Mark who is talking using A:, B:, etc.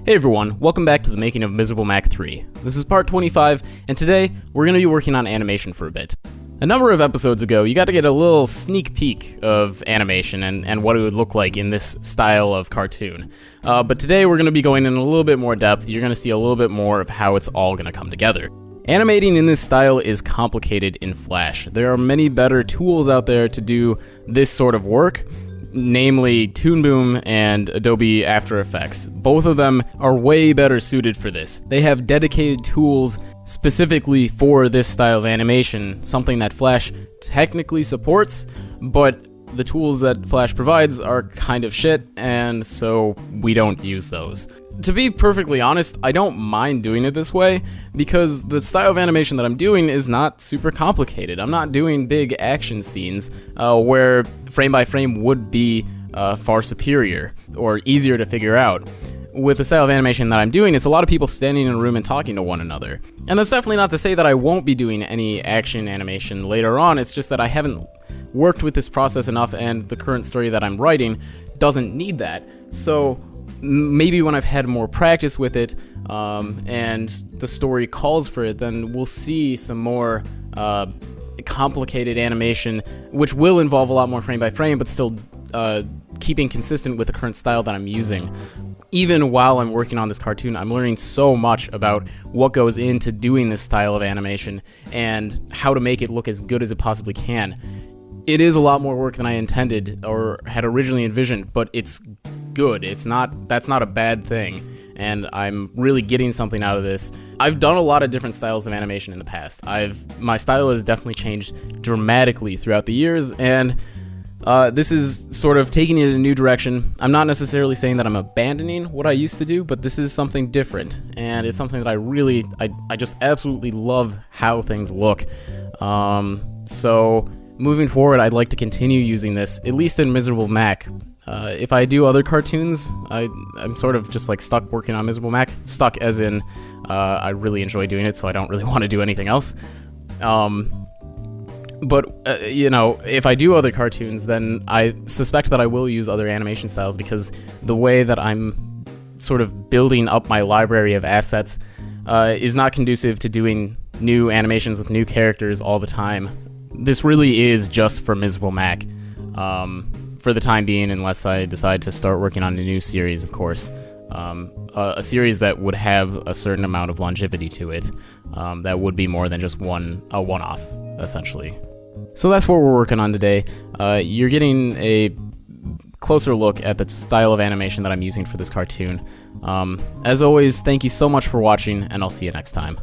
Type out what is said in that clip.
A: Hey everyone, welcome back to the making of MiserableMac 3. This is part 25, and today we're going to be working on animation for a bit. A number of episodes ago, you got to get a little sneak peek of animation and what it would look like in this style of cartoon. But today we're going to be going in a little bit more depth. You're going to see a little bit more of how it's all going to come together. Animating in this style is complicated in Flash. There are many better tools out there to do this sort of work, namely Toon Boom and Adobe After Effects. Both of them are way better suited for this. They have dedicated tools specifically for this style of animation, something that Flash technically supports, but the tools that Flash provides are kind of shit, and so we don't use those. To be perfectly honest, I don't mind doing it this way, because the style of animation that I'm doing is not super complicated. I'm not doing big action scenes where frame by frame would be far superior or easier to figure out. With the style of animation that I'm doing, it's a lot of people standing in a room and talking to one another. And that's definitely not to say that I won't be doing any action animation later on, it's just that I haven't worked with this process enough, and the current story that I'm writing doesn't need that. So maybe when I've had more practice with it, and the story calls for it, then we'll see some more complicated animation, which will involve a lot more frame by frame, but still keeping consistent with the current style that I'm using. Even while I'm working on this cartoon, I'm learning so much about what goes into doing this style of animation and how to make it look as good as it possibly can. It is a lot more work than I intended or had originally envisioned, but it's good. That's not a bad thing, and I'm really getting something out of this. I've done a lot of different styles of animation in the past. My style has definitely changed dramatically throughout the years, and this is sort of taking it in a new direction. I'm not necessarily saying that I'm abandoning what I used to do, but this is something different, and it's something that I just absolutely love how things look. So moving forward, I'd like to continue using this, at least in MiserableMac. If I do other cartoons, I'm sort of just like stuck working on MiserableMac. Stuck as in, I really enjoy doing it, so I don't really want to do anything else. But if I do other cartoons, then I suspect that I will use other animation styles, because the way that I'm sort of building up my library of assets is not conducive to doing new animations with new characters all the time. This really is just for MiserableMac. For the time being, unless I decide to start working on a new series, of course. A series that would have a certain amount of longevity to it, that would be more than just a one-off, essentially. So that's what we're working on today. You're getting a closer look at the style of animation that I'm using for this cartoon. As always, thank you so much for watching, and I'll see you next time.